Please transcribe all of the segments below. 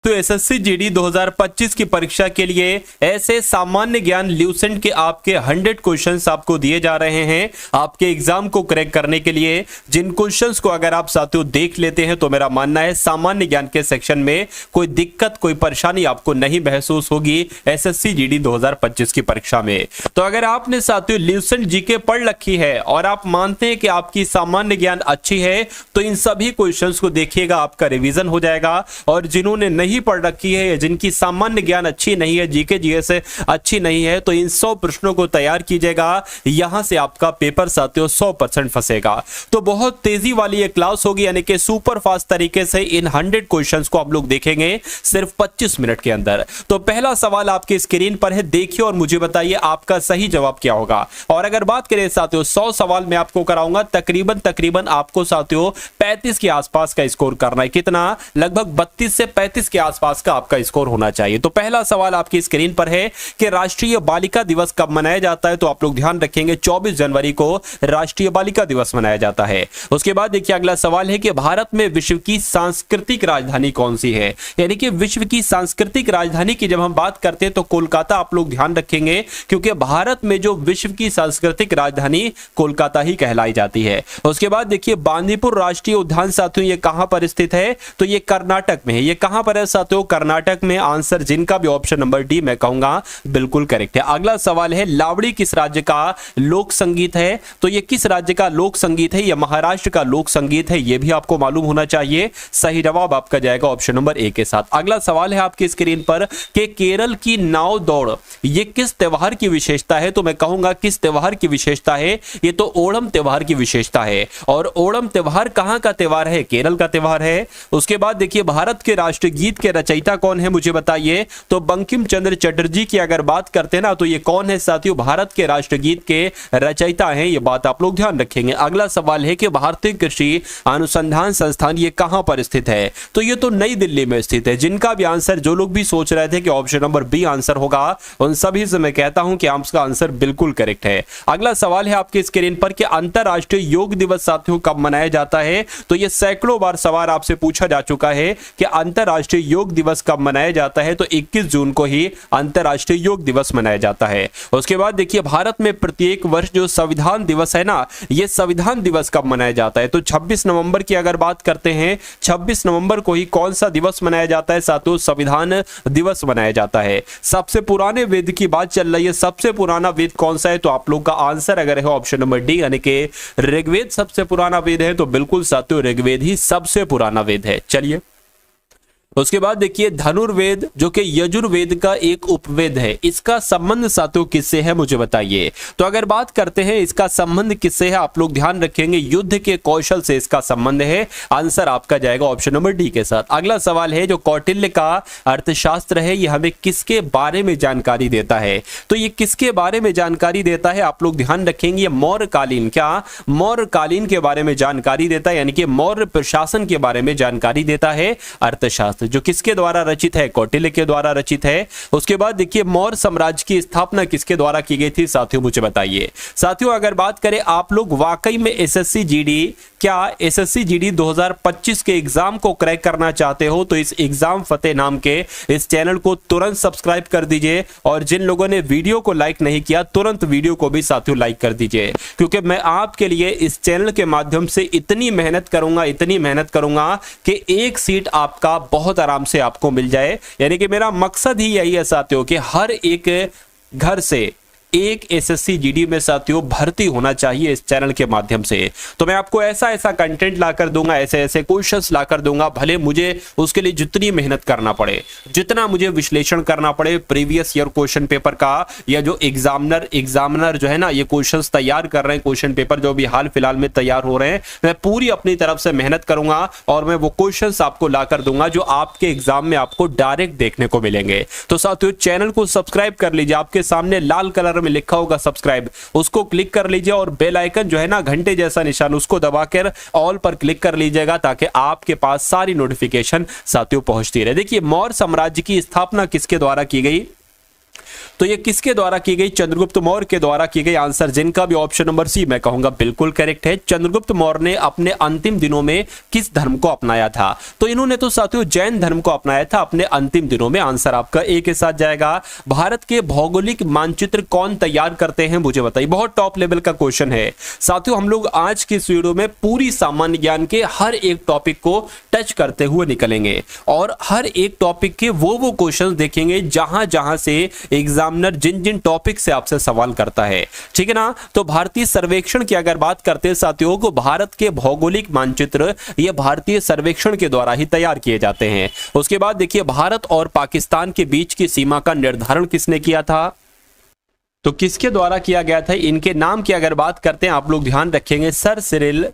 तो SSC GD 2025 की परीक्षा के लिए ऐसे सामान्य ज्ञान ल्यूसेंट के आपके 100 क्वेश्चंस आपको दिए जा रहे हैं आपके एग्जाम को क्रैक करने के लिए। जिन क्वेश्चंस को अगर आप साथियों देख लेते हैं तो मेरा मानना है सामान्य ज्ञान के सेक्शन में कोई दिक्कत कोई परेशानी आपको नहीं महसूस होगी एसएससी जीडी 2025 की परीक्षा में। तो अगर आपने साथियों ल्यूसेंट जीके पढ़ रखी है और आप मानते हैं कि आपकी सामान्य ज्ञान अच्छी है तो इन सभी क्वेश्चंस को देखिएगा, आपका रिवीजन हो जाएगा। और जिन्होंने नहीं पढ़ रखी है, जिनकी सामान्य ज्ञान अच्छी नहीं है, जीके जीएस अच्छी नहीं है, तो इन 100 प्रश्नों को तैयार कीजिएगा। यहां से आपका पेपर साथियों 100% फंसेगा। तो बहुत तेजी वाली ये क्लास होगी, यानी कि सुपर फास्ट तरीके से इन 100 क्वेश्चंस को आप लोग देखेंगे सिर्फ 25 मिनट के अंदर। तो पहला सवाल आपकी स्क्रीन पर है, देखिए और मुझे बताइए आपका सही जवाब क्या होगा। और अगर बात करें साथियों 100 सवाल मैं आपको कराऊंगा, तकरीबन आपको साथियों 35 के आसपास का स्कोर करना है। कितना? लगभग 32 से 35 के आसपास का आपका स्कोर होना चाहिए। तो पहला सवाल आपकी स्क्रीन पर है कि राष्ट्रीय बालिका दिवस कब मनाया जाता है। तो आप लोग ध्यान रखेंगे 24 जनवरी को राष्ट्रीय बालिका दिवस मनाया जाता है। उसके बाद देखिए अगला सवाल है कि भारत में विश्व की सांस्कृतिक राजधानी कौन सी है। यानी कि विश्व की सांस्कृतिक राजधानी की जब हम बात करते हैं तो कोलकाता आप लोग ध्यान रखेंगे, क्योंकि भारत में जो विश्व की सांस्कृतिक राजधानी कोलकाता ही कहलाई जाती है। उसके बाद देखिए बांदीपुर राष्ट्रीय उद्यान साथियों ये कहां पर स्थित है, तो ये कर्नाटक में है। ये कहां पर है साथियों? कर्नाटक में। आंसर जिनका भी ऑप्शन नंबर डी मैं कहूंगा बिल्कुल करेक्ट है। अगला सवाल है लावड़ी किस राज्य का लोक संगीत है। तो ये किस राज्य का लोक संगीत है? ये महाराष्ट्र का लोक संगीत है, ये भी आपको मालूम होना चाहिए। सही जवाब आपका जाएगा ऑप्शन नंबर ए के साथ। अगला सवाल है आपकी स्क्रीन पर कि केरल की नाव दौड़ ये किस त्योहार की विशेषता है। तो मैं कहूंगा किस त्योहार की विशेषता है? ये तो ओणम त्योहार की विशेषता है। और ओणम त्योहार कहां का त्योहार है? केरल का त्योहार है। उसके बाद देखिए भारत के राष्ट्रगीत के रचयिता कौन है मुझे बताइए। तो बंकिम चंद्र चटर्जी की अगर बात करते हैं ना तो ये कौन है साथियों? भारत के राष्ट्रगीत के रचयिता हैं। ये बात आप लोग ध्यान रखेंगे। अगला सवाल है कि भारतीय कृषि अनुसंधान संस्थान ये कहां पर स्थित है। तो ये तो नई दिल्ली में स्थित है। जिनका भी आंसर, जो लोग भी सोच रहे थे कि ऑप्शन नंबर बी आंसर होगा, उन सभी से मैं कहता हूं कि आपका आंसर बिल्कुल करेक्ट है। अगला सवाल है आपके स्क्रीन पर कि अंतरराष्ट्रीय योग दिवस साथियों कब मनाया जाता है। तो ये सैकड़ों बार सवाल आपसे पूछा जा चुका है कि अंतरराष्ट्रीय योग दिवस कब मनाया जाता है। तो 21 जून को ही अंतरराष्ट्रीय योग दिवस मनाया जाता है। उसके बाद देखिए भारत में प्रत्येक वर्ष जो संविधान दिवस है ना, ये संविधान दिवस कब मनाया जाता है। तो 26 नवंबर की अगर बात करते हैं, 26 नवंबर को ही कौन सा दिवस मनाया जाता है साथियों? संविधान दिवस मनाया जाता है। सबसे पुराने वेद की बात चल रही है, सबसे पुराना वेद कौन सा है? तो आप लोग का आंसर अगर है ऑप्शन नंबर डी, यानी कि ऋग्वेद सबसे पुराना वेद है। तो बिल्कुल साथियों ऋग्वेद ही सबसे पुराना वेद है। चलिए उसके बाद देखिए धनुर्वेद जो कि यजुर्वेद का एक उपवेद है, इसका संबंध साथियों किससे है मुझे बताइए। तो अगर बात करते हैं इसका संबंध किससे है, आप लोग ध्यान रखेंगे युद्ध के कौशल से इसका संबंध है। आंसर आपका जाएगा ऑप्शन नंबर डी के साथ। अगला सवाल है जो कौटिल्य का अर्थशास्त्र है ये हमें किसके बारे में जानकारी देता है। तो ये किसके बारे में जानकारी देता है आप लोग ध्यान रखेंगे। मौर्यकालीन, क्या मौर्यकालीन के बारे में जानकारी देता है, यानी कि मौर्य प्रशासन के बारे में जानकारी देता है अर्थशास्त्र, जो किसके द्वारा रचित है? कौटिल्य के द्वारा रचित है। उसके बाद देखिए मौर्य साम्राज्य की स्थापना किसके द्वारा की गई थी साथियों मुझे बताइए। साथियों अगर बात करें आप लोग वाकई में एसएससी जीडी 2025 के एग्जाम को क्रैक करना चाहते हो तो इस एग्जाम फतेह नाम के इस चैनल को तुरंत सब्सक्राइब कर दीजिए। और जिन लोगों ने वीडियो को लाइक नहीं किया तुरंत वीडियो को भी साथियों लाइक कर दीजिए, क्योंकि मैं आपके लिए इस चैनल के माध्यम से इतनी मेहनत करूंगा कि एक सीट आपका बहुत आराम से आपको मिल जाए। यानी कि मेरा मकसद ही यही है साथियों कि हर एक घर से एक एसएससी जीडी में साथियों भर्ती होना चाहिए इस चैनल के माध्यम से। तो मैं आपको ऐसा कंटेंट लाकर दूंगा, ऐसे क्वेश्चंस लाकर दूंगा, भले मुझे उसके लिए जितनी मेहनत करना पड़े, जितना मुझे विश्लेषण करना पड़े प्रीवियस ईयर क्वेश्चन पेपर का, या जो एग्जामिनर जो है ना ये क्वेश्चंस तैयार कर रहे हैं, क्वेश्चन पेपर जो भी हाल फिलहाल में तैयार हो रहे हैं, मैं पूरी अपनी तरफ से मेहनत करूंगा और मैं वो क्वेश्चंस आपको लाकर दूंगा जो आपके एग्जाम में आपको डायरेक्ट देखने को मिलेंगे। तो साथियों चैनल को सब्सक्राइब कर लीजिए, आपके सामने लाल कलर में लिखा होगा सब्सक्राइब, उसको क्लिक कर लीजिए और बेल आइकन जो है ना घंटे जैसा निशान उसको दबाकर ऑल पर क्लिक कर लीजिएगा ताकि आपके पास सारी नोटिफिकेशन साथियों पहुंचती रहे। देखिए मौर्य साम्राज्य की स्थापना किसके द्वारा की गई। तो ये किसके द्वारा की गई? चंद्रगुप्त मौर्य के द्वारा की गई। आंसर जिनका भी ऑप्शन नंबर सी मैं कहूंगा बिल्कुल करेक्ट है। चंद्रगुप्त मौर्य ने अपने अंतिम दिनों में किस धर्म को अपनाया था? तो इन्होंने तो साथियों जैन धर्म को अपनाया था अपने अंतिम दिनों में। आंसर आपका ए के साथ जाएगा। भारत के भौगोलिक मानचित्र कौन तैयार करते हैं, मुझे बताइए। बहुत टॉप लेवल का क्वेश्चन है साथियों। हम लोग आज की इस वीडियो में पूरी सामान्य ज्ञान के हर एक टॉपिक को टच करते हुए निकलेंगे और हर एक टॉपिक के वो क्वेश्चन देखेंगे जहां जहां से एग्जामिनर जिन जिन टॉपिक से आपसे सवाल करता है, ठीक है ना। तो भारतीय सर्वेक्षण की अगर बात करते हैं साथियों को, भारत के भौगोलिक मानचित्र ये भारतीय सर्वेक्षण के द्वारा ही तैयार किए जाते हैं। उसके बाद देखिए भारत और पाकिस्तान के बीच की सीमा का निर्धारण किसने किया था? तो किसके द्वारा किया गया था? इनके नाम की अगर बात करते हैं आप लोग ध्यान रखेंगे, सर सिरिल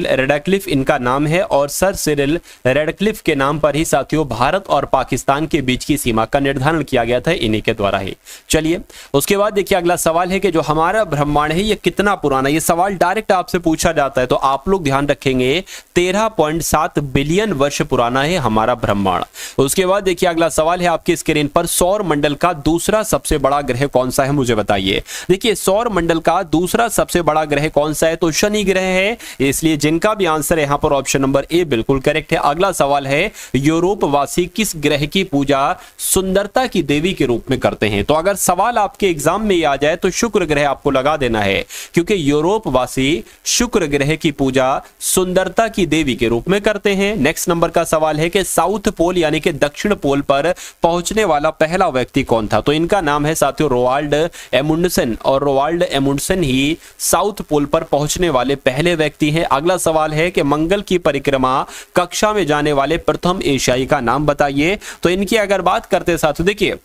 रेडक्लिफ इनका नाम है और सर सिरिल रेडक्लिफ के नाम पर ही साथियों भारत और पाकिस्तान के बीच की सीमा का निर्धारण किया गया था, इन्हीं के द्वारा ही। चलिए उसके बाद देखिए अगला सवाल है कि जो हमारा ब्रह्मांड है ये कितना पुराना? ये सवाल डायरेक्ट आपसे पूछा जाता है, तो आप लोग ध्यान रखेंगे 13.7 बिलियन वर्ष पुराना है हमारा ब्रह्मांड। उसके बाद देखिए अगला सवाल है आपकी स्क्रीन पर, सौर मंडल का दूसरा सबसे बड़ा ग्रह कौन सा है, मुझे बताइए। देखिए सौर मंडल का दूसरा सबसे बड़ा ग्रह कौन सा है? तो शनि ग्रह है, इसलिए जिनका भी आंसर है यहां पर ऑप्शन नंबर ए बिल्कुल करेक्ट है। अगला सवाल है, यूरोप वासी किस ग्रह की पूजा सुंदरता की देवी के रूप में करते हैं? तो अगर सवाल आपके एग्जाम में आ जाए तो शुक्र ग्रह आपको लगा देना है, क्योंकि यूरोप वासी शुक्र ग्रह की पूजा सुंदरता की देवी के रूप में करते हैं। नेक्स्ट नंबर का सवाल है कि साउथ पोल यानी कि दक्षिण पोल पर पहुंचने वाला पहला व्यक्ति कौन था? तो इनका नाम है साथियों रोवाल्ड एमुंडसेन, और रोवाल्ड एमुंडसेन ही साउथ पोल पर पहुंचने वाले पहले व्यक्ति हैं। अगला सवाल है कि मंगल की परिक्रमा कक्षा में जाने वाले प्रथम एशियाई का नाम बताइए। तो इनकी अगर बात करते हैं साथियों, देखिए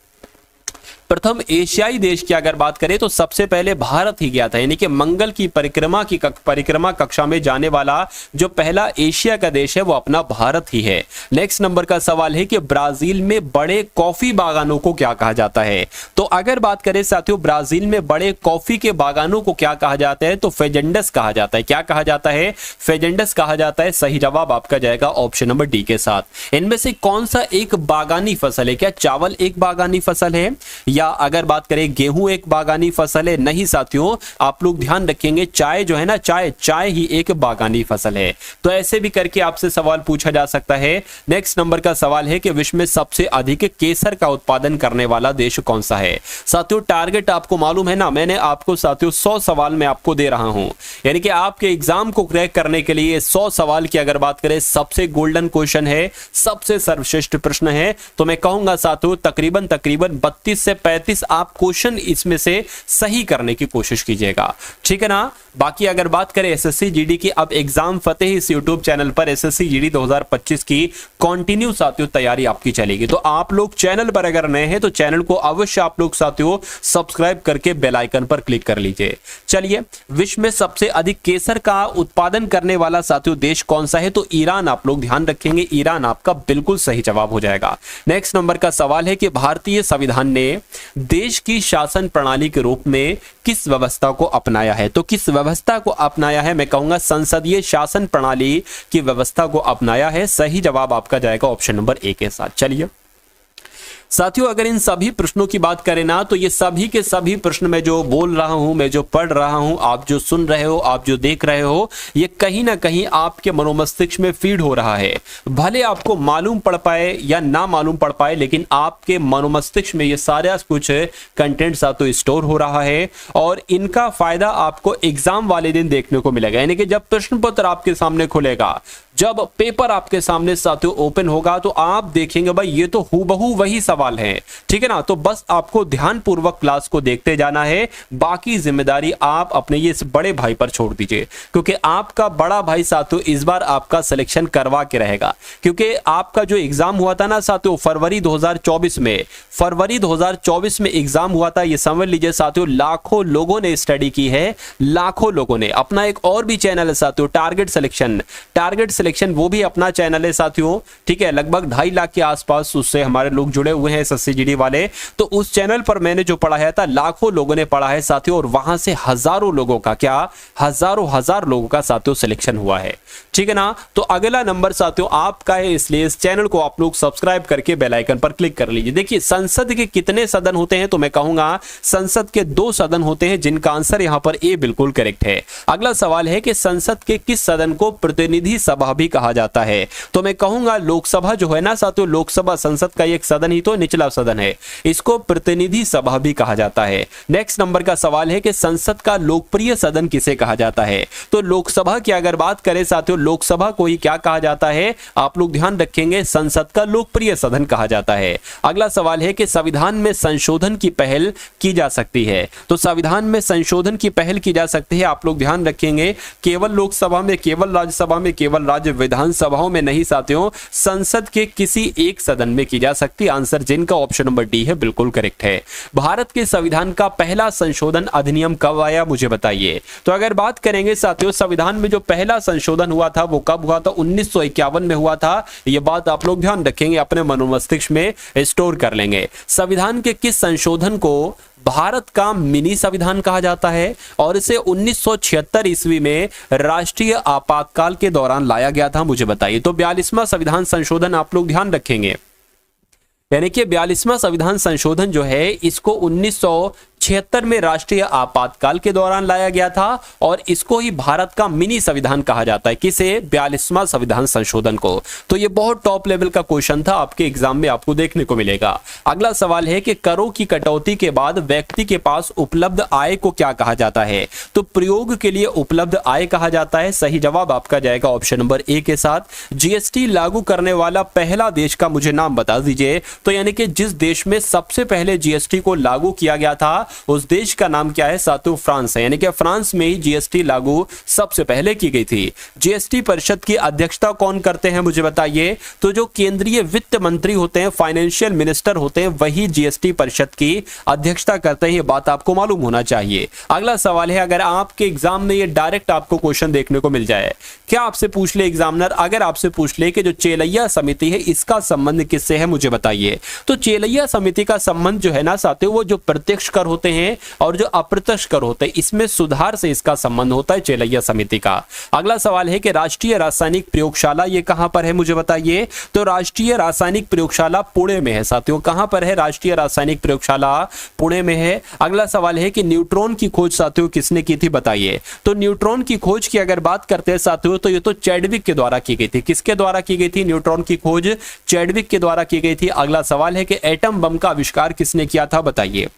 प्रथम एशियाई देश की अगर बात करें तो सबसे पहले भारत ही गया था, यानी कि मंगल की परिक्रमा कक्षा में जाने वाला जो पहला एशिया का देश है वो अपना भारत ही है। नेक्स्ट नंबर का सवाल है कि ब्राजील में बड़े कॉफी बागानों को क्या कहा जाता है? तो अगर बात करें साथियों ब्राजील में बड़े कॉफी के बागानों को क्या कहा जाता है? तो फेजेंडस कहा जाता है। क्या कहा जाता है? फेजेंडस कहा जाता है। सही जवाब आपका जाएगा ऑप्शन नंबर डी के साथ। इनमें से कौन सा एक बागानी फसल है? क्या चावल एक बागानी फसल है, या अगर बात करें गेहूं एक बागानी फसल है? नहीं साथियों, आप लोग ध्यान रखेंगे चाय जो है ना, चाय ही एक बागानी फसल है। तो ऐसे भी करके आपसे सवाल पूछा जा सकता है। नेक्स्ट नंबर का सवाल है कि विश्व में सबसे अधिक केसर का उत्पादन करने वाला देश कौन सा है? साथियों टारगेट आपको मालूम है ना, मैंने आपको साथियों 100 सवाल में आपको दे रहा हूं, यानी कि आपके एग्जाम को क्रैक करने के लिए 100 सवाल की अगर बात करें सबसे गोल्डन क्वेश्चन है, सबसे सर्वश्रेष्ठ प्रश्न है। तो मैं कहूंगा साथियों तकरीबन 32 से 35 आप क्वेश्चन इसमें से सही करने की कोशिश कीजिएगा, ठीक है ना। बाकी अगर बात करें एसएससी जीडी की, अब एग्जाम फतेह इस यूट्यूब चैनल पर एसएससी जीडी 2025 की कंटिन्यू साथियों तैयारी आपकी चलेगी। तो आप लोग चैनल पर अगर नए हैं तो चैनल को अवश्य आप लोग साथियों सब्सक्राइब करके बेल आइकन पर क्लिक कर लीजिए। चलिए विश्व में सबसे अधिक केसर का उत्पादन करने वाला साथियों देश कौन सा है? तो ईरान। आप लोग ध्यान रखेंगे ईरान आपका बिल्कुल सही जवाब हो जाएगा। नेक्स्ट नंबर का सवाल है कि भारतीय संविधान ने देश की शासन प्रणाली के रूप में किस व्यवस्था को अपनाया है? तो किस व्यवस्था को अपनाया है? मैं कहूंगा संसदीय शासन प्रणाली की व्यवस्था को अपनाया है। सही जवाब आपका जाएगा ऑप्शन नंबर ए के साथ। चलिए साथियों अगर इन सभी प्रश्नों की बात करें ना, तो ये सभी के सभी प्रश्न मैं जो बोल रहा हूं, मैं जो पढ़ रहा हूं, आप जो सुन रहे हो, आप जो देख रहे हो, ये कहीं ना कहीं आपके मनोमस्तिष्क में फीड हो रहा है। भले आपको मालूम पड़ पाए या ना मालूम पड़ पाए, लेकिन आपके मनोमस्तिष्क में ये सारा कुछ कंटेंट साथियों स्टोर हो रहा है और इनका फायदा आपको एग्जाम वाले दिन देखने को मिलेगा। यानी कि जब प्रश्न पत्र आपके सामने खुलेगा, जब पेपर आपके सामने साथियों ओपन होगा, तो आप देखेंगे भाई ये तो हूबहू वही सवाल है, ठीक है ना। तो बस आपको ध्यानपूर्वक क्लास को देखते जाना है, बाकी जिम्मेदारी आप अपने ये बड़े भाई पर छोड़ दीजिए, क्योंकि आपका बड़ा भाई साथियों इस बार आपका सिलेक्शन करवा के रहेगा। क्योंकि आपका जो एग्जाम हुआ था ना साथियों फरवरी 2024 में एग्जाम हुआ था, ये समझ लीजिए साथियों लाखों लोगों ने स्टडी की है, लाखों लोगों ने। अपना एक और भी चैनल है साथियों टारगेट सिलेक्शन सिलेक्शन, वो भी अपना चैनल है साथियों, ठीक है, लगभग 2.5 लाख के आसपास उससे हमारे लोग जुड़े हुए हैं एसएससी जीडी वाले। तो उस चैनल पर मैंने जो पढ़ाया था लाखों लोगों ने पढ़ा है साथियों, और वहां से हजारों लोगों का, क्या हजार लोगों का साथियों सिलेक्शन हुआ है, ठीक है ना। तो अगला नंबर साथियों आपका है, इसलिए इस चैनल को आप लोग सब्सक्राइब करके बेल आइकन पर क्लिक कर लीजिए। देखिए संसद के कितने सदन होते हैं, तो मैं कहूंगा संसद के 2 सदन होते हैं, जिनका आंसर यहां पर ए बिल्कुल करेक्ट है। अगला सवाल है कि संसद के किस सदन को प्रतिनिधि सभा भी कहा जाता है, तो मैं कहूंगा लोकसभा जो है ना साथियों, लोकसभा संसद का एक सदन ही तो निचला सदन है, इसको प्रतिनिधि सभा भी कहा जाता है। नेक्स्ट नंबर का सवाल है कि संसद का लोकप्रिय सदन किसे कहा जाता है, तो लोकसभा की अगर बात करें साथियों, लोकसभा को ही क्या कहा जाता है, आप लोग ध्यान रखेंगे, संसद का लोकप्रिय सदन कहा जाता है। अगला सवाल है कि संविधान में संशोधन की पहल की जा सकती है, तो संविधान में संशोधन की पहल की जा सकती है, आप लोग ध्यान रखेंगे, केवल लोकसभा में, केवल राज्यसभा में, केवल राज्य विधानसभाओं में नहीं साथियों, संसद के किसी एक सदन में की जा सकती है। आंसर जिनका ऑप्शन नंबर डी है बिल्कुल करेक्ट है। भारत के संविधान का पहला संशोधन अधिनियम कब आया, मुझे बताइए। तो अगर बात करेंगे साथियों, संविधान में जो पहला संशोधन हुआ था वो कब हुआ था, 1951 में हुआ था। ये बात आप लोग ध्यान रखेंगे, अपने मनोमस्तिष्क में स्टोर कर लेंगे। संविधान के किस संशोधन को भारत का मिनी संविधान कहा जाता है, और इसे 1976 ईस्वी में राष्ट्रीय आपातकाल के दौरान लाया गया था, मुझे बताइए। तो 42वां संविधान संशोधन आप लोग ध्यान रखेंगे, यानी कि 42वां संविधान संशोधन जो है इसको 1976 में राष्ट्रीय आपातकाल के दौरान लाया गया था, और इसको ही भारत का मिनी संविधान कहा जाता है, किसे, 42वां संविधान संशोधन को। तो ये बहुत टॉप लेवल का क्वेश्चन था, आपके एग्जाम में आपको देखने को मिलेगा। अगला सवाल है कि करों की कटौती के बाद व्यक्ति के पास उपलब्ध आय को क्या कहा जाता है, तो प्रयोग के लिए उपलब्ध आय कहा जाता है। सही जवाब आपका जाएगा ऑप्शन नंबर ए के साथ। जीएसटी लागू करने वाला पहला देश का मुझे नाम बता दीजिए, तो यानी कि जिस देश में सबसे पहले जीएसटी को लागू किया गया था उस देश का नाम क्या है साथियों, फ्रांस है, यानी कि फ्रांस में ही जीएसटी लागू सबसे पहले की गई थी। जीएसटी परिषद की अध्यक्षता कौन करते हैं, मुझे बताइए। तो जो केंद्रीय वित्त मंत्री होते हैं, फाइनेंशियल मिनिस्टर होते हैं, वही जीएसटी परिषद की अध्यक्षता करते हैं, ये बात आपको मालूम होना चाहिए। अगला सवाल है, अगर आपके एग्जाम में ये डायरेक्ट आपको क्वेश्चन देखने को मिल जाए, क्या आपसे पूछ ले एग्जामिनर, अगर आपसे पूछ ले कि जो चेलैया समिति है इसका संबंध किससे है, मुझे बताइए। तो चेलैया समिति का संबंध जो है ना साथियों, वो जो प्रत्यक्ष कर होते हैं और जो अप्रत्यक्ष कर होते हैं, इसमें सुधार से इसका संबंध होता है चेलैया समिति का। अगला सवाल है कि राष्ट्रीय रासायनिक प्रयोगशाला ये कहां पर है, मुझे बताइए। तो राष्ट्रीय रासायनिक प्रयोगशाला पुणे में है साथियों। कहां पर है राष्ट्रीय रासायनिक प्रयोगशाला, पुणे में है। अगला सवाल है कि न्यूट्रॉन की खोज साथियों किसने की थी, बताइए। तो न्यूट्रॉन की खोज की अगर बात करते हैं साथियों, तो ये तो चैडविक के द्वारा की गई थी। किसके द्वारा की गई थी न्यूट्रॉन की खोज, चैडविक के द्वारा की गई थी। अगला सवाल है कि एटम बम का आविष्कार किसने किया था, बताइए।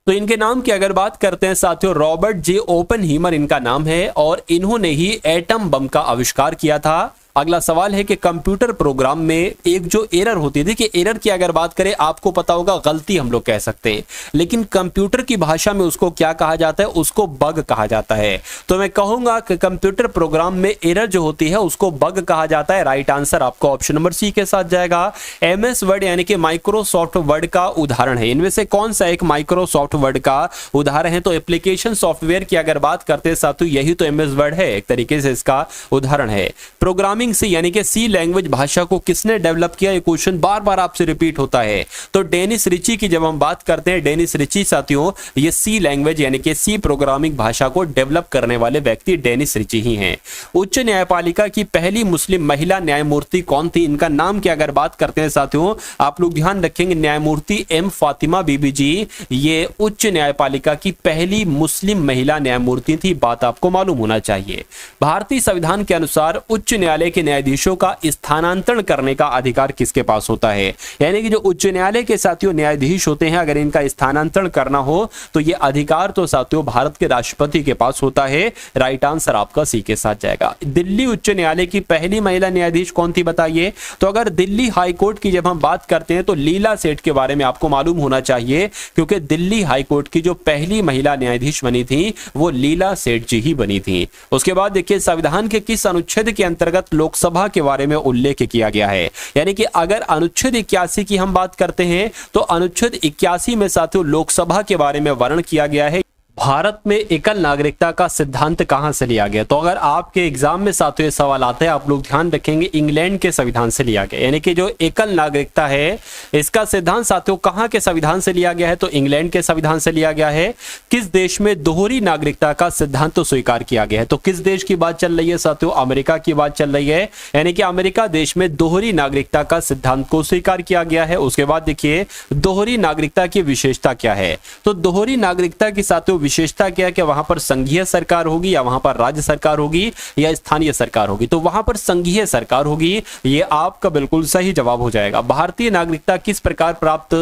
तो इनके नाम की अगर बात करते हैं साथियों, रॉबर्ट जे ओपेनहीमर इनका नाम है, और इन्होंने ही एटम बम का आविष्कार किया था। अगला सवाल है कि कंप्यूटर प्रोग्राम में एक जो एरर होती है, देखिए एरर की अगर बात करें, आपको पता होगा गलती हम लोग कह सकते हैं, लेकिन कंप्यूटर की भाषा में उसको क्या कहा जाता है, उसको बग कहा जाता है। तो मैं कहूंगा कि कंप्यूटर प्रोग्राम में एरर जो होती है उसको बग कहा जाता है। राइट आंसर आपको ऑप्शन नंबर सी के साथ जाएगा। एमएस वर्ड यानी कि माइक्रोसॉफ्ट वर्ड का उदाहरण है, इनमें से कौन सा एक माइक्रोसॉफ्ट वर्ड का उदाहरण है, तो एप्लीकेशन सॉफ्टवेयर की अगर बात करते हैं साथियों, यही तो एमएस वर्ड है, एक तरीके से इसका उदाहरण है। प्रोग्रामिंग सी यानी कि सी लैंग्वेज भाषा को किसने डेवलप किया, ये क्वेश्चन बार बार आपसे रिपीट होता है। तो डेनिस रिची की जब हम बात करते हैं, डेनिस रिची साथियों, ये सी लैंग्वेज यानी कि सी प्रोग्रामिंग भाषा को डेवलप करने वाले व्यक्ति डेनिस रिची ही हैं। उच्च न्यायपालिका की पहली मुस्लिम महिला न्यायमूर्ति कौन थी, इनका नाम की अगर बात करते हैं साथियों, आप लोग ध्यान रखेंगे, न्यायमूर्ति एम फातिमा बीबी जी, ये उच्च न्यायपालिका की पहली मुस्लिम महिला न्यायमूर्ति थी, बात आपको मालूम होना चाहिए। भारतीय संविधान के अनुसार उच्च न्यायालय के न्यायाधीशों का स्थानांतरण करने का अधिकार किसके पास होता है, यानी कि जो उच्च न्यायालय के साथियों न्यायाधीश होते हैं, अगर इनका स्थानांतरण करना हो तो ये अधिकार तो साथियों भारत के राष्ट्रपति के पास होता है। राइट आंसर आपका सी के साथ जाएगा। दिल्ली उच्च न्यायालय की पहली महिला न्यायाधीश कौन थी, बताइए। तो अगर दिल्ली हाईकोर्ट की जब हम बात करते हैं तो लीला सेठ के बारे में आपको मालूम होना चाहिए, क्योंकि दिल्ली हाईकोर्ट की जो पहली महिला न्यायाधीश बनी थी वो लीला सेठ जी ही बनी थी। उसके बाद देखिए, संविधान के किस अनुच्छेद के अंतर्गत लोकसभा के बारे में उल्लेख किया गया है, यानी कि अगर अनुच्छेद 81 की हम बात करते हैं तो अनुच्छेद 81 में साथियों लोकसभा के बारे में वर्णन किया गया है। भारत में एकल नागरिकता का सिद्धांत कहां से लिया गया? तो अगर आपके एग्जाम में साथियों ये सवाल आता है, आप लोग ध्यान रखेंगे इंग्लैंड के संविधान से लिया गया। यानी कि जो एकल नागरिकता है इसका सिद्धांत साथियों कहां के संविधान से लिया गया है? तो इंग्लैंड के संविधान से लिया गया है। किस देश में दोहरी नागरिकता का सिद्धांत तो स्वीकार किया गया है? तो किस देश की बात चल रही है साथियों? अमेरिका की बात चल रही है। यानी कि अमेरिका देश में दोहरी नागरिकता का सिद्धांत को स्वीकार किया गया है। उसके बाद देखिए दोहरी नागरिकता की विशेषता क्या है? तो दोहरी नागरिकता की साथियों विशेषता क्या है कि वहां पर संघीय सरकार होगी या वहां पर राज्य सरकार होगी या स्थानीय सरकार होगी? तो वहां पर संघीय सरकार होगी। ये आपका बिल्कुल सही जवाब हो जाएगा। भारतीय नागरिकता किस प्रकार प्राप्त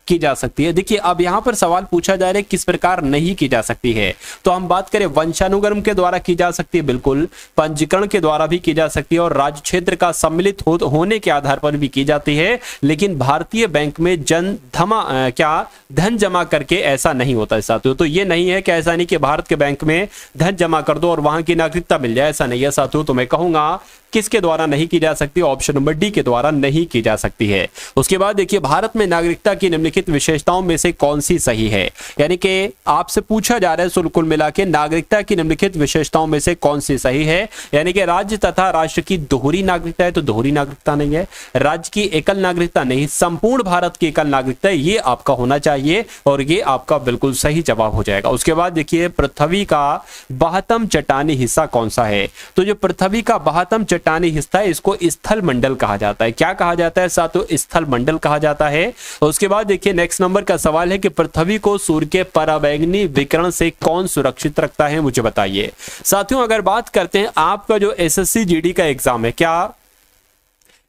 की जा सकती है? देखिए अब यहां पर सवाल पूछा जा रहा है किस प्रकार नहीं की जा सकती है। तो हम बात करें वंशानुगम के द्वारा की जा सकती है, बिल्कुल। पंजीकरण के द्वारा भी की जा सकती है और राज्य क्षेत्र का सम्मिलित होने के आधार पर भी की जाती है। लेकिन भारतीय बैंक में धन जमा करके ऐसा नहीं होता है साथियों। तो ये नहीं है कि ऐसा नहीं कि भारत के बैंक में धन जमा कर दो और वहां की नागरिकता मिल जाए, ऐसा नहीं है साथियों। तो मैं कहूंगा किसके द्वारा नहीं की जा सकती? ऑप्शन नंबर डी के द्वारा नहीं की जा सकती है। उसके बाद देखिए भारत में नागरिकता की निम्नलिखित विशेषताओं में से कौन सी सही है? यानी कि आपसे पूछा जा रहा है कुल मिला के नागरिकता की निम्नलिखित विशेषताओं में से कौन सी सही है? यानी कि राज्य तथा राष्ट्र की दोहरी नागरिकता है तो दोहरी नागरिकता नहीं है, राज्य की एकल नागरिकता नहीं, संपूर्ण भारत की एकल नागरिकता है, ये आपका होना चाहिए और ये आपका बिल्कुल सही जवाब हो जाएगा। उसके बाद देखिए पृथ्वी का 72वां चट्टानी हिस्सा कौन सा है? तो जो पृथ्वी का 72वां चट्टानी हिस्सा है इसको स्थल मंडल कहा जाता है। क्या कहा जाता है साथियों? स्थल मंडल कहा जाता है। उसके बाद देखिए नेक्स्ट नंबर का सवाल है कि पृथ्वी को सूर्य के पराबैंगनी विकिरण से कौन सुरक्षित रखता है? मुझे बताइए साथियों। अगर बात करते हैं आपका जो एसएससी जीडी का एग्जाम है, क्या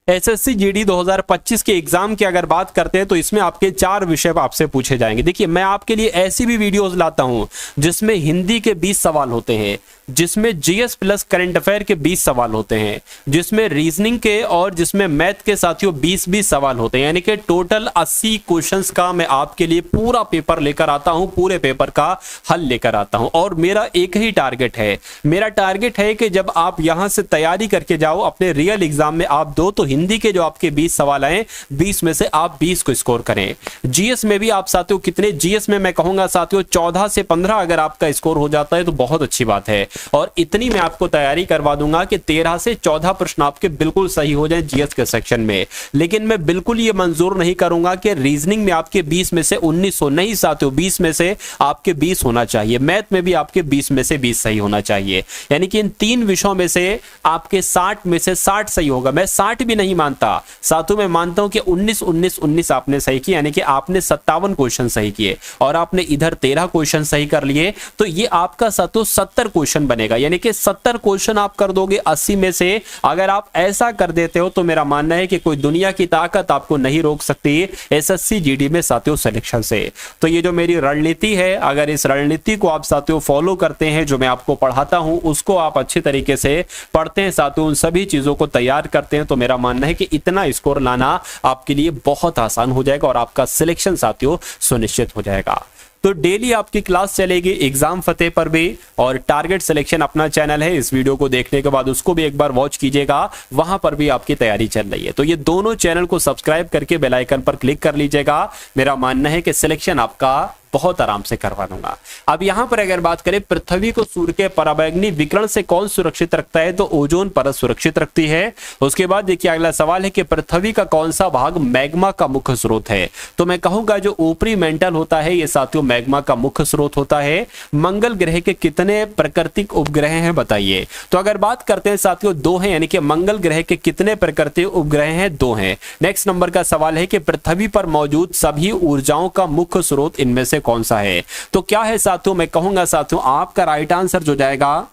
एसएससी जीडी 2025 के एग्जाम की अगर बात करते हैं तो इसमें आपके 4 विषय आपसे पूछे जाएंगे। देखिए मैं आपके लिए ऐसी भी वीडियोस लाता हूं जिसमें हिंदी के 20 सवाल होते हैं, जिसमें जीएस प्लस करंट अफेयर के 20 सवाल होते हैं, जिसमें रीजनिंग के और जिसमें मैथ के साथियों 20-20 सवाल होते हैं। यानी कि टोटल 80 क्वेश्चंस का मैं आपके लिए पूरा पेपर लेकर आता हूं, पूरे पेपर का हल लेकर आता हूं। और मेरा एक ही टारगेट है, मेरा टारगेट है कि जब आप यहां से तैयारी करके जाओ अपने रियल एग्जाम में आप दो, तो हिंदी के जो आपके 20 सवाल आए 20 में से आप 20 को स्कोर करें। जीएस में भी आप साथियों कितने, जीएस में मैं कहूंगा साथियों 14 से 15 अगर आपका स्कोर हो जाता है तो बहुत अच्छी बात है। और इतनी मैं आपको तैयारी करवा दूंगा कि 13 से 14 प्रश्न आपके बिल्कुल सही हो जाए जीएस के सेक्शन में। लेकिन मैं बिल्कुल ये मंजूर नहीं करूंगा कि रीजनिंग में आपके 20 में से 19 हो, नहीं साथियों 20 में से आपके 20 होना चाहिए, मैथ में भी आपके 20 में से 20 सही होना चाहिए। यानी कि इन 3 विषयों में से आपके 60 में से 60 सही होगा। मैं 60 भी नहीं मानता साथियों, मैं मानता हूं कि 19 आपने सही किए, यानी कि आपने 57 क्वेश्चन सही किए और आपने इधर 13 क्वेश्चन सही कर लिए, तो ये आपका साथियों 70 क्वेश्चन बनेगा। यानी कि 70 क्वेश्चन आप कर दोगे 80 में से। अगर आप ऐसा कर देते हो तो मेरा मानना है कि कोई दुनिया की ताकत आपको नहीं रोक सकती एसएससी जीडी में साथियों सिलेक्शन से। तो ये जो मेरी रणनीति है, अगर इस रणनीति को आप साथियों फॉलो करते हैं, जो मैं आपको पढ़ाता हूं उसको आप अच्छे तरीके से पढ़ते हैं साथियों, उन सभी चीजों को तैयार करते हैं, तो मेरा मानना है कि इतना स्कोर लाना आपके लिए बहुत आसान हो जाएगा और आपका सिलेक्शन साथियों सुनिश्चित हो जाएगा। तो डेली आपकी क्लास चलेगी एग्जाम फतेह पर भी, और टारगेट सिलेक्शन अपना चैनल है, इस वीडियो को देखने के बाद उसको भी एक बार वॉच कीजिएगा, वहां पर भी आपकी तैयारी चल रही है। तो ये दोनों चैनल को सब्सक्राइब करके बेल आइकन पर क्लिक कर लीजिएगा। मेरा मानना है कि सिलेक्शन आपका बहुत आराम से करवा दूंगा। अब यहां पर अगर बात करें पृथ्वी को सूर्य के पराबैंगनी विकिरण से कौन सुरक्षित रखता है, तो ओजोन परत सुरक्षित रखती है। उसके बाद देखिए अगला सवाल है कि पृथ्वी का कौन सा भाग मैग्मा का मुख्य स्रोत है, तो मैं कहूंगा जो ऊपरी मेंटल होता है ये साथियों मैग्मा का मुख्य स्रोत होता है। मंगल ग्रह के कितने प्राकृतिक उपग्रह हैं बताइए, तो अगर बात करते हैं साथियों 2 हैं, यानी कि मंगल ग्रह के कितने प्राकृतिक उपग्रह हैं, 2 हैं। नेक्स्ट नंबर का सवाल है कि पृथ्वी पर मौजूद सभी ऊर्जाओं का मुख्य स्रोत इनमें से कौन सा है, तो क्या है साथियों, मैं कहूंगा साथियों आपका राइट आंसर जो जाएगा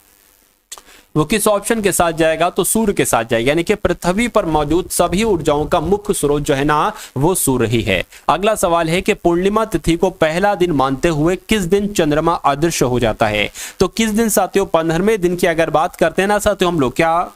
वो किस ऑप्शन के साथ जाएगा, तो सूर्य के साथ जाएगा। यानी कि पृथ्वी पर मौजूद सभी ऊर्जाओं का मुख्य स्रोत जो है ना वो सूर्य ही है। अगला सवाल है कि पूर्णिमा तिथि को पहला दिन मानते हुए किस दिन चंद्रमा अदृश्य हो जाता है, तो किस दिन साथियों 15वें दिन की अगर बात करते हैं ना साथियों हम लोग, क्या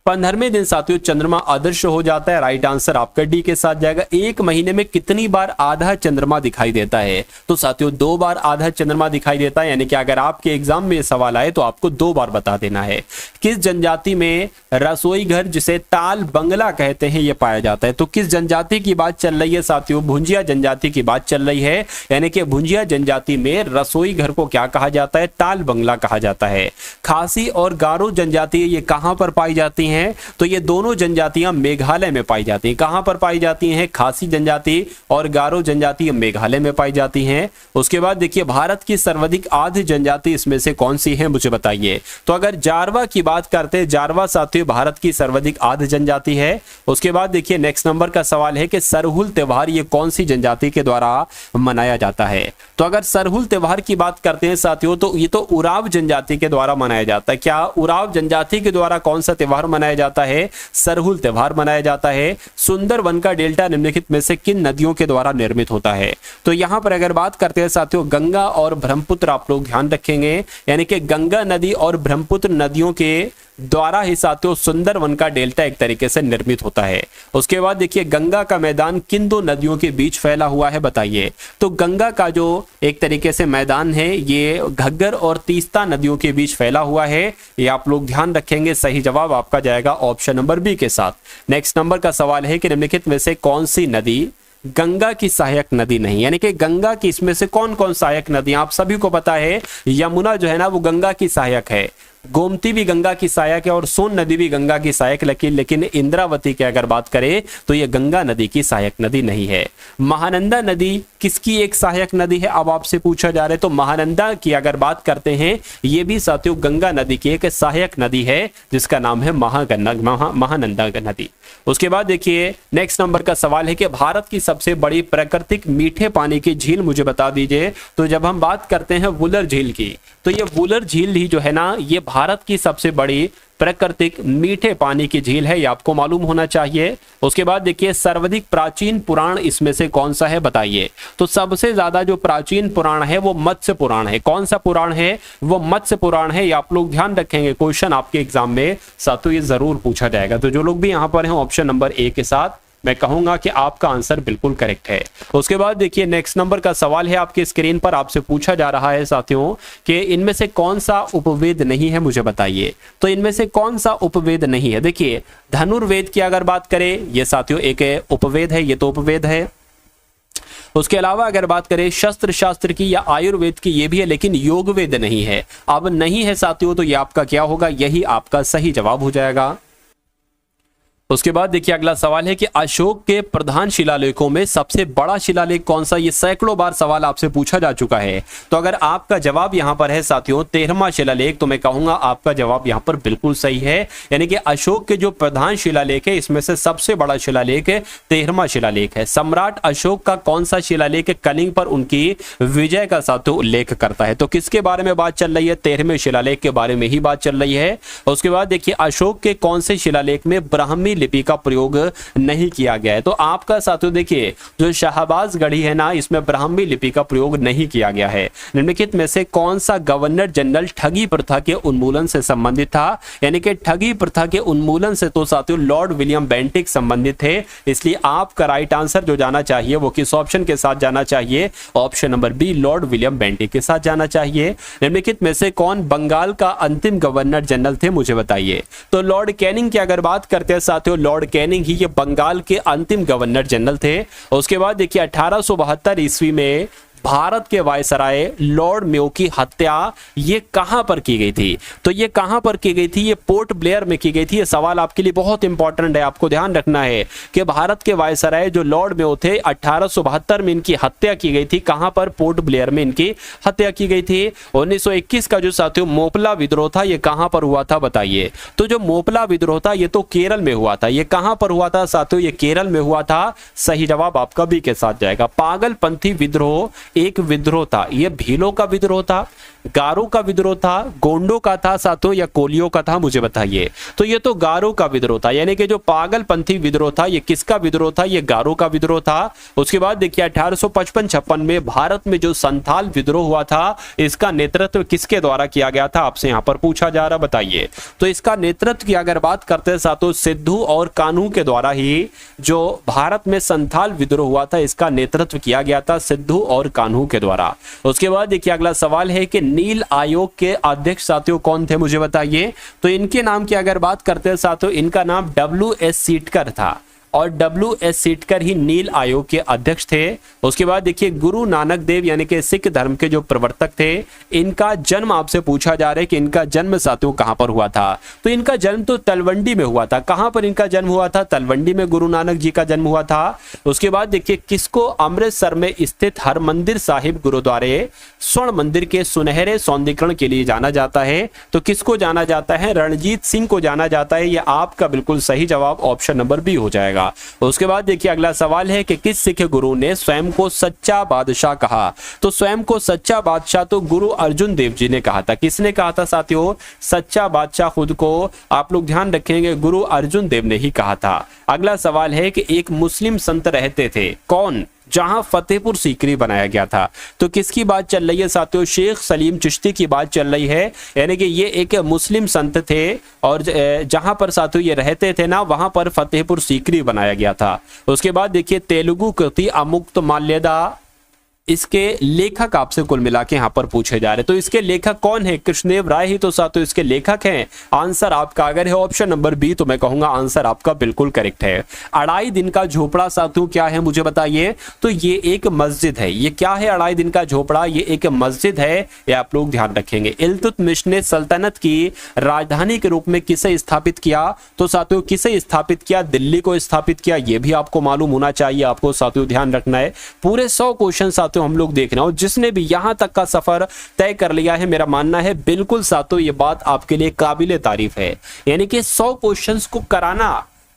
15वें दिन साथियों चंद्रमा अदृश्य हो जाता है। राइट आंसर आपका डी के साथ जाएगा। एक महीने में कितनी बार आधा चंद्रमा दिखाई देता है? तो साथियों 2 बार आधा चंद्रमा दिखाई देता है, यानी कि अगर आपके एग्जाम में सवाल आए तो आपको 2 बार बता देना है। किस जनजाति में रसोई घर जिसे ताल बंगला कहते हैं यह पाया जाता है? तो किस जनजाति की बात चल रही है साथियों? भुंजिया जनजाति की बात चल रही है, यानी कि भुंजिया जनजाति में रसोई घर को क्या कहा जाता है? ताल बंगला कहा जाता है। खासी और गारो जनजाति ये कहां पर पाई जाती हैं? तो ये दोनों जनजातियां मेघालय में पाई जाती हैं। कहां पर पाई जाती हैं? खासी जनजाति और गारो जनजाति मेघालय में पाई जाती हैं। उसके बाद देखिए भारत की सर्वाधिक आधी जनजाति इसमें से कौन सी है मुझे बताइए। तो अगर जारवा की बात करते हैं, जारवा साथियों भारत की सर्वाधिक आधी जनजाति है। उसके बाद देखिए नेक्स्ट नंबर का सवाल है कि सरहुल त्योहार ये कौन सी जनजाति के द्वारा मनाया जाता है? तो अगर सरहुल त्योहार की बात करते हैं साथियों तो ये तो उराव जनजाति के द्वारा मनाया जाता है। क्या उराव जनजाति के द्वारा कौन सा त्योहार मनाया जाता है? सरहुल त्योहार मनाया जाता है। सुंदरवन का डेल्टा निम्नलिखित में से किन नदियों के द्वारा निर्मित होता है? तो यहां पर अगर बात करते हैं साथियों गंगा और ब्रह्मपुत्र आप लोग ध्यान रखेंगे, यानी कि गंगा नदी और ब्रह्मपुत्र नदियों के द्वारा ही साथियों सुंदरवन का डेल्टा एक तरीके से निर्मित होता है। उसके बाद देखिए गंगा का मैदान किन 2 नदियों के बीच फैला हुआ है बताइए। तो गंगा का जो एक तरीके से मैदान है ये घग्गर और तीस्ता नदियों के बीच फैला हुआ है, ये आप लोग ध्यान रखेंगे। सही जवाब आपका जाएगा ऑप्शन नंबर बी के साथ। नेक्स्ट नंबर का सवाल है कि निम्नलिखित में से कौन सी नदी गंगा की सहायक नदी नहीं, यानी कि गंगा की इसमें से कौन कौन सहायक नदी? आप सभी को पता है यमुना जो है ना वो गंगा की सहायक है, गोमती भी गंगा की सहायक है और सोन नदी भी गंगा की सहायक, लेकिन इंद्रावती की अगर बात करें तो यह गंगा नदी की सहायक नदी नहीं है। महानंदा नदी किसकी एक सहायक नदी है अब आपसे पूछा जा रहा है? तो महानंदा की अगर बात करते हैं ये भी साथियों गंगा नदी की एक सहायक नदी है जिसका नाम है महानंदा नदी। उसके बाद देखिए नेक्स्ट नंबर का सवाल है कि भारत की सबसे बड़ी प्राकृतिक मीठे पानी की झील मुझे बता दीजिए। तो जब हम बात करते हैं वुलर झील की तो ये वुलर झील ही जो है ना ये भारत की सबसे बड़ी प्राकृतिक मीठे पानी की झील है, ये आपको मालूम होना चाहिए। उसके बाद देखिए सर्वाधिक प्राचीन पुराण इसमें से कौन सा है बताइए। तो सबसे ज्यादा जो प्राचीन पुराण है वो मत्स्य पुराण है। कौन सा पुराण है? वो मत्स्य पुराण है। ये आप लोग ध्यान रखेंगे, क्वेश्चन आपके एग्जाम में साथियों ये जरूर पूछा जाएगा। तो जो लोग भी यहाँ पर हैं ऑप्शन नंबर ए के साथ मैं कहूंगा कि आपका आंसर बिल्कुल करेक्ट है। उसके बाद देखिए नेक्स्ट नंबर का सवाल है आपके स्क्रीन पर, आपसे पूछा जा रहा है साथियों कि इनमें से कौन सा उपवेद नहीं है मुझे बताइए। तो इनमें से कौन सा उपवेद नहीं है? देखिए धनुर्वेद की अगर बात करें ये साथियों एक उपवेद है, ये तो उपवेद है। उसके अलावा अगर बात करें शस्त्र शास्त्र की या आयुर्वेद की ये भी है, लेकिन योग वेद नहीं है। अब नहीं है साथियों तो ये आपका क्या होगा? यही आपका सही जवाब हो जाएगा। उसके बाद देखिए अगला सवाल है कि अशोक के प्रधान शिलालेखों में सबसे बड़ा शिलालेख कौन सा? ये सैकड़ों बार सवाल आपसे पूछा जा चुका है। तो अगर आपका जवाब यहां पर है साथियों 13वां शिलालेख तो मैं कहूंगा आपका जवाब यहां पर बिल्कुल सही है। यानी कि अशोक के जो प्रधान शिलालेख है इसमें से सबसे बड़ा शिलालेख 13वां शिलालेख है। सम्राट अशोक का कौन सा शिलालेख कलिंग पर उनकी विजय का साथियों उल्लेख करता है? तो किसके बारे में बात चल रही है? 13वें शिलालेख के बारे में ही बात चल रही है। उसके बाद देखिए अशोक के कौन से शिलालेख में ब्राह्मी लिपि का प्रयोग नहीं किया गया है? तो आपका साथियों देखिए जो शाहबाज गढ़ी है ना इसमें ब्राह्मी लिपि का प्रयोग नहीं किया गया है। निम्नलिखित में से कौन सा गवर्नर जनरल ठगी प्रथा के उन्मूलन से संबंधित था? यानी कि ठगी प्रथा के उन्मूलन से तो साथियों लॉर्ड विलियम बेंटिक संबंधित थे। इसलिए आपका राइट आंसर जो जाना चाहिए वो किस ऑप्शन के साथ जाना चाहिए? Option number B lord William Bentinck के साथ जाना चाहिए। निम्नलिखित में से कौन बंगाल का अंतिम गवर्नर जनरल थे मुझे बताइए। तो लॉर्ड कैनिंग की अगर बात करते हैं साथियों लॉर्ड कैनिंग ही ये बंगाल के अंतिम गवर्नर जनरल थे। उसके बाद देखिए 1872 ईस्वी में भारत के वायसराय लॉर्ड मेयो की हत्या ये कहां पर की गई थी? तो ये कहां पर की गई थी? ये पोर्ट ब्लेयर में की गई थी। ये सवाल आपके लिए बहुत इंपॉर्टेंट है, आपको ध्यान रखना है कि भारत के वायसराय जो लॉर्ड मेयो थे 1872 में इनकी हत्या की गई थी। कहां पर? पोर्ट ब्लेयर में इनकी हत्या की गई थी। 1921 का जो साथियों मोपला विद्रोह था ये कहां पर हुआ था बताइए। तो जो मोपला विद्रोह था ये तो केरल में हुआ था। ये कहां पर हुआ था साथियों? ये केरल में हुआ था। सही जवाब आपका बी के साथ जाएगा। पागलपंथी विद्रोह एक विद्रोह था, यह भीलों का विद्रोह था। गारो का विद्रोह था, गोंडों का था साथियों, या कोलियों का था, मुझे बताइए। तो ये तो गारो का विद्रोह था, यानी कि जो पागलपंथी विद्रोह था ये किसका विद्रोह था? ये गारो का विद्रोह था। उसके बाद देखिए 1855-56 में भारत में जो संथाल विद्रोह हुआ था, इसका नेतृत्व किसके द्वारा किया गया था? आपसे यहां पर पूछा जा रहा, बताइए। तो इसका नेतृत्व की अगर बात करते हैं साथियों, सिद्धू और कान्हू के द्वारा ही जो भारत में संथाल विद्रोह हुआ था, इसका नेतृत्व किया गया था सिद्धू और कान्हू के द्वारा। उसके बाद देखिए अगला सवाल है कि नील आयोग के अध्यक्ष साथियों कौन थे? मुझे बताइए। तो इनके नाम की अगर बात करते हैं साथियों, इनका नाम WS सीटकर था, और WS सीटकर ही नील आयोग के अध्यक्ष थे। उसके बाद देखिए गुरु नानक देव यानी कि सिख धर्म के जो प्रवर्तक थे, इनका जन्म आपसे पूछा जा रहा है कि इनका जन्म साथियों कहां पर हुआ था? तो इनका जन्म तो तलवंडी में हुआ था। कहां पर इनका जन्म हुआ था? तलवंडी में गुरु नानक जी का जन्म हुआ था। उसके बाद देखिए किसको अमृतसर में स्थित हरमंदिर साहिब गुरुद्वारे स्वर्ण मंदिर के सुनहरे सौंदर्यीकरण के लिए जाना जाता है? तो किसको जाना जाता है? रणजीत सिंह को जाना जाता है। यह आपका बिल्कुल सही जवाब ऑप्शन नंबर बी हो जाएगा। उसके बाद देखिए अगला सवाल है कि किस सिख गुरु ने स्वयं को सच्चा बादशाह कहा? तो स्वयं को सच्चा बादशाह तो गुरु अर्जुन देव जी ने कहा था। किसने कहा था साथियों? सच्चा बादशाह खुद को आप लोग ध्यान रखेंगे गुरु अर्जुन देव ने ही कहा था। अगला सवाल है कि एक मुस्लिम संत रहते थे, कौन? जहां फतेहपुर सीकरी बनाया गया था। तो किसकी बात चल रही है साथियों? शेख सलीम चिश्ती की बात चल रही है, यानी कि ये एक मुस्लिम संत थे और जहां पर साथियों ये रहते थे ना, वहां पर फतेहपुर सीकरी बनाया गया था। उसके बाद देखिए तेलुगु कृति अमुक्त माल्यदा, इसके लेखक आपसे कुल मिला के यहां पर पूछे जा रहे। तो इसके लेखक कौन है? कृष्णदेव राय ही तो साथियों इसके लेखक हैं। आंसर आपका अगर है ऑप्शन नंबर बी, तो मैं कहूंगा आंसर आपका बिल्कुल करेक्ट है। अढ़ाई दिन का झोपड़ा साथियों क्या है? मुझे बताइए। तो ये एक मस्जिद है। ये क्या है? अढ़ाई दिन का झोपड़ा ये एक मस्जिद है, ये आप लोग ध्यान रखेंगे। इल्तुतमिश ने सल्तनत की राजधानी के रूप में किसे स्थापित किया? तो साथियों किसे स्थापित किया? दिल्ली को स्थापित किया। ये भी आपको मालूम होना चाहिए, आपको साथियों ध्यान रखना है। पूरे 100 क्वेश्चन साथियों हम लोग देख रहे हैं, और जिसने भी यहां तक का सफर तय कर लिया है, मेरा मानना है बिल्कुल साथियों ये बात आपके लिए काबिले तारीफ है। यानी कि 100 क्वेश्चंस को कराना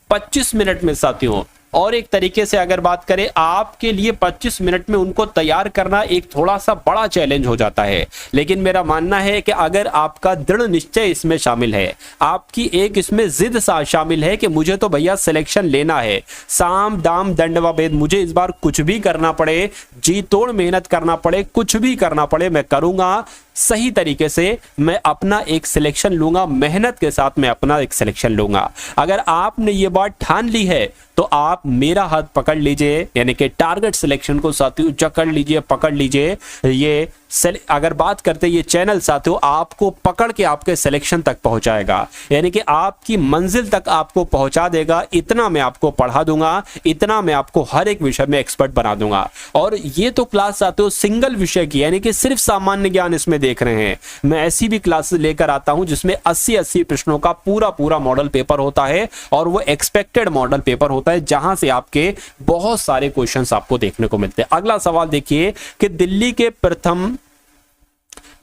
25 मिनट में साथियों, और एक तरीके से अगर बात करें आपके लिए 25 मिनट में उनको तैयार करना एक थोड़ा सा बड़ा चैलेंज हो जाता है। लेकिन मेरा मानना है कि अगर आपका दृढ़ निश्चय इसमें शामिल है, आपकी एक इसमें जिद शामिल है कि मुझे तो भैया सिलेक्शन लेना है, साम दाम दंडवा भेद, मुझे इस बार कुछ भी करना पड़े, जी तोड़ मेहनत करना पड़े, कुछ भी करना पड़े, मैं करूंगा, सही तरीके से मैं अपना एक सिलेक्शन लूंगा, मेहनत के साथ मैं अपना एक सिलेक्शन लूंगा। अगर आपने ये बात ठान ली है तो आप मेरा हाथ पकड़ लीजिए, यानी कि टारगेट सिलेक्शन को साथियों जकड़ लीजिए, पकड़ लीजिए। ये अगर बात करते ये चैनल साथियों आपको पकड़ के आपके सिलेक्शन तक पहुंचाएगा, यानी कि आपकी मंजिल तक आपको पहुंचा देगा। इतना मैं आपको पढ़ा दूंगा, इतना मैं आपको हर एक विषय में एक्सपर्ट बना दूंगा। और ये तो क्लास साथियों सिंगल विषय की, यानी कि सिर्फ सामान्य ज्ञान इसमें देख रहे हैं। मैं ऐसी भी क्लासेस लेकर आता हूं जिसमें 80-80 प्रश्नों का पूरा मॉडल पेपर होता है, और वो एक्सपेक्टेड मॉडल पेपर होता है, जहां से आपके बहुत सारे क्वेश्चंस आपको देखने को मिलते हैं। अगला सवाल देखिए कि दिल्ली के प्रथम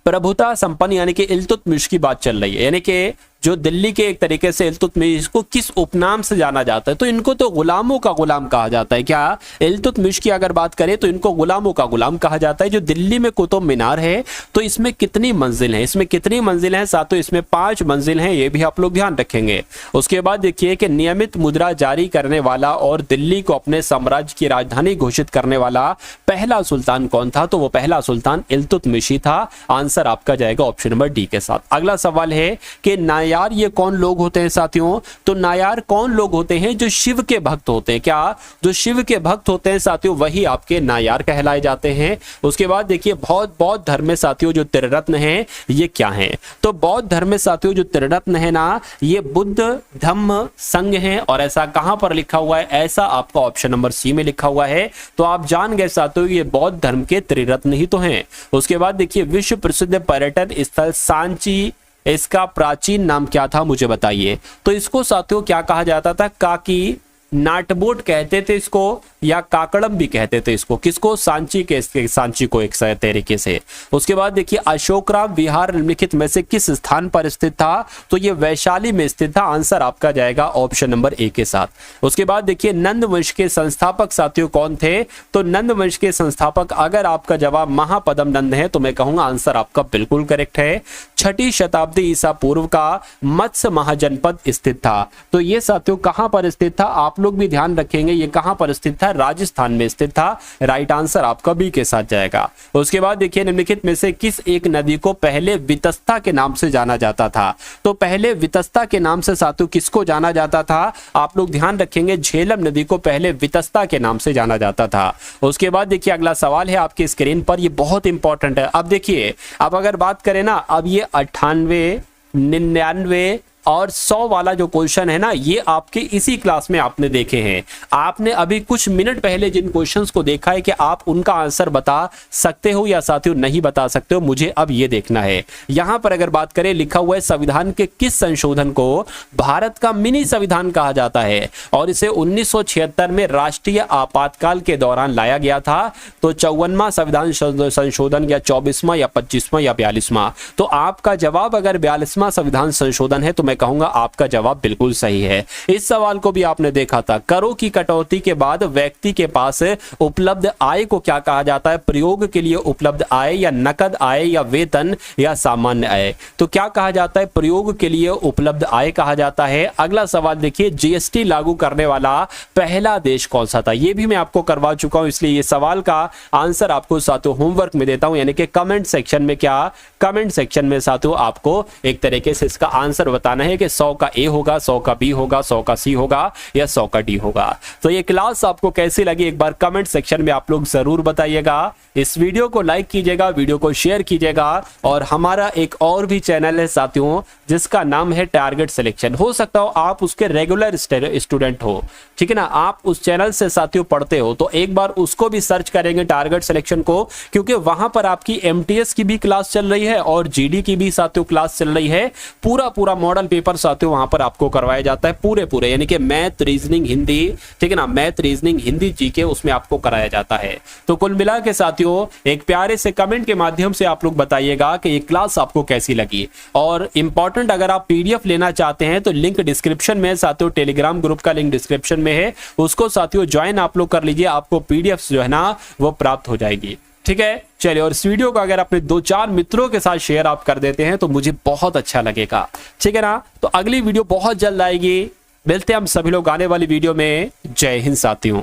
प्रभुता संपन्न यानी कि इल्तुतमिश की बात चल रही है, यानी कि जो दिल्ली के एक तरीके से इल्तुतमिश को किस उपनाम से जाना जाता है? तो इनको तो गुलामों का गुलाम कहा जाता है। क्या इल्तुतमिश की अगर बात करें तो इनको गुलामों का गुलाम कहा जाता है। जो दिल्ली में कुतुब मीनार है, तो इसमें कितनी मंजिल है? इसमें कितनी मंजिल है साथियों? इसमें 5 मंजिल हैं, ये भी आप लोग ध्यान रखेंगे। उसके बाद देखिए कि नियमित मुद्रा जारी करने वाला और दिल्ली को अपने साम्राज्य की राजधानी घोषित करने वाला पहला सुल्तान कौन था? तो वो पहला सुल्तान इल्तुतमिश ही था। आंसर आपका जाएगा ऑप्शन नंबर डी के साथ। अगला सवाल है कि नायार ये कौन लोग होते हैं साथियों? तो नायार कौन लोग होते हैं? जो शिव के भक्त होते हैं। क्या? जो शिव के भक्त होते हैं साथियों, वही आपके नायार कहलाए जाते हैं। उसके बाद देखिए बौद्ध धर्म में साथियों जो त्रिरत्न हैं, ये क्या हैं? तो बौद्ध धर्म में साथियों जो त्रिरत्न है ना, ये बुद्ध, धम्म, संघ है। और ऐसा कहां पर लिखा हुआ है? ऐसा आपका ऑप्शन नंबर सी में लिखा हुआ है। तो आप जान गए साथियों ये बौद्ध धर्म के त्रिरत्न ही तो हैं। उसके बाद देखिए विश्व प्रसिद्ध पर्यटन स्थल सांची, इसका प्राचीन नाम क्या था? मुझे बताइए। तो इसको साथियों क्या कहा जाता था? काकी नाटबोट कहते थे इसको। या काकड़म भी कहते थे इसको, किसको, सांची के, सांची को एक तरीके से। उसके बाद देखिए अशोकराम विहार निम्नलिखित में से किस स्थान पर स्थित था, तो ये वैशाली में स्थित था। आंसर आपका जाएगा ऑप्शन नंबर ए के साथ। उसके बाद देखिए नंद वंश के संस्थापक साथियों कौन थे, तो नंद वंश के संस्थापक अगर आपका जवाब महापद्म नंद है तो मैं कहूंगा आंसर आपका बिल्कुल करेक्ट है। 6ठी शताब्दी ईसा पूर्व का मत्स्य महाजनपद स्थित था। तो ये साथियों कहां पर स्थित था, आप लोग भी ध्यान रखेंगे, ये कहां पर स्थित था, राजस्थान में स्थित था। राइट आंसर आपका बी के साथ जाएगा। उसके बाद देखिए निम्नलिखित में से किस एक नदी को पहले वितस्ता के नाम से जाना जाता था, तो पहले वितस्ता के नाम से साथियों किसको जाना जाता था, आप लोग ध्यान रखेंगे झेलम नदी को पहले वितस्ता के नाम से जाना जाता था। उसके बाद देखिए अगला सवाल है आपकी स्क्रीन पर, ये बहुत इंपॉर्टेंट है। अब देखिए अब अगर बात करें ना, अब ये 98, 99 और 100 वाला जो क्वेश्चन है ना, ये आपके इसी क्लास में आपने देखे हैं। आपने अभी कुछ मिनट पहले जिन क्वेश्चंस को देखा है कि आप उनका आंसर बता सकते हो या साथियों नहीं बता सकते हो, मुझे अब ये देखना है। यहां पर अगर बात करें, लिखा हुआ है संविधान के किस संशोधन को भारत का मिनी संविधान कहा जाता है, और इसे 1976 में राष्ट्रीय आपातकाल के दौरान लाया गया था। तो 54वां संविधान संशोधन या 24वां या 25वां या 42वां, तो आपका जवाब अगर 42वां संविधान संशोधन है तो मैं कहूंगा आपका जवाब बिल्कुल सही है। इस सवाल को भी आपने देखा था, करों की कटौती के बाद व्यक्ति के पास उपलब्ध आय को क्या कहा जाता है, प्रयोग के लिए उपलब्ध आय या नकद आय या वेतन या सामान्य आय, तो क्या कहा जाता है, प्रयोग के लिए उपलब्ध आय कहा जाता है। अगला सवाल देखिए, जीएसटी लागू करने वाला पहला देश कौन सा था, यह भी मैं आपको करवा चुका हूं, इसलिए ये सवाल का आंसर आपको साथियों होमवर्क में देता हूं, यानी कि कमेंट सेक्शन में, क्या कमेंट सेक्शन में साथियों आपको एक तरीके से इसका आंसर बताना है कि 100 का ए होगा, 100 का बी होगा, 100 का सी होगा या 100 का डी होगा। तो ये क्लास आपको कैसी लगी एक बार कमेंट सेक्शन में आप लोग जरूर बताइएगा। इस वीडियो को लाइक कीजिएगा, वीडियो को शेयर कीजिएगा, और हमारा एक और भी चैनल है साथियों जिसका नाम है टारगेट सिलेक्शन। हो सकता हो आप उसके रेगुलर स्टूडेंट हो, ठीक है ना, आप उस चैनल से साथियों पढ़ते हो, तो एक बार उसको भी सर्च करेंगे टारगेट सिलेक्शन को, क्योंकि वहां पर आपकी एमटीएस की भी क्लास चल रही है और जीडी की भी साथियों क्लास चल रही है। पूरा मॉडल पेपर साथियों वहां पर आपको करवाया जाता है, पूरे यानी कि मैथ, रीजनिंग, हिंदी, ठीक है ना, मैथ, रीजनिंग, हिंदी, जीके उसमें आपको कराया जाता है। तो कुल मिला के साथियों एक प्यारे से कमेंट के माध्यम से आप लोग बताइएगा कि ये क्लास आपको कैसी लगी। और इंपॉर्टेंट अगर आप पीडीएफ लेना चाहते हैं तो लिंक डिस्क्रिप्शन में साथियों, टेलीग्राम ग्रुप का लिंक डिस्क्रिप्शन में है, उसको साथियों ज्वाइन आप लोग कर लीजिए, आपको पीडीएफ जो है ना वो प्राप्त हो जाएगी। ठीक है, चलिए, और इस वीडियो को अगर अपने 2-4 मित्रों के साथ शेयर आप कर देते हैं तो मुझे बहुत अच्छा लगेगा, ठीक है ना। तो अगली वीडियो बहुत जल्द आएगी, मिलते हैं हम सभी लोग आने वाली वीडियो में। जय हिंद साथियों।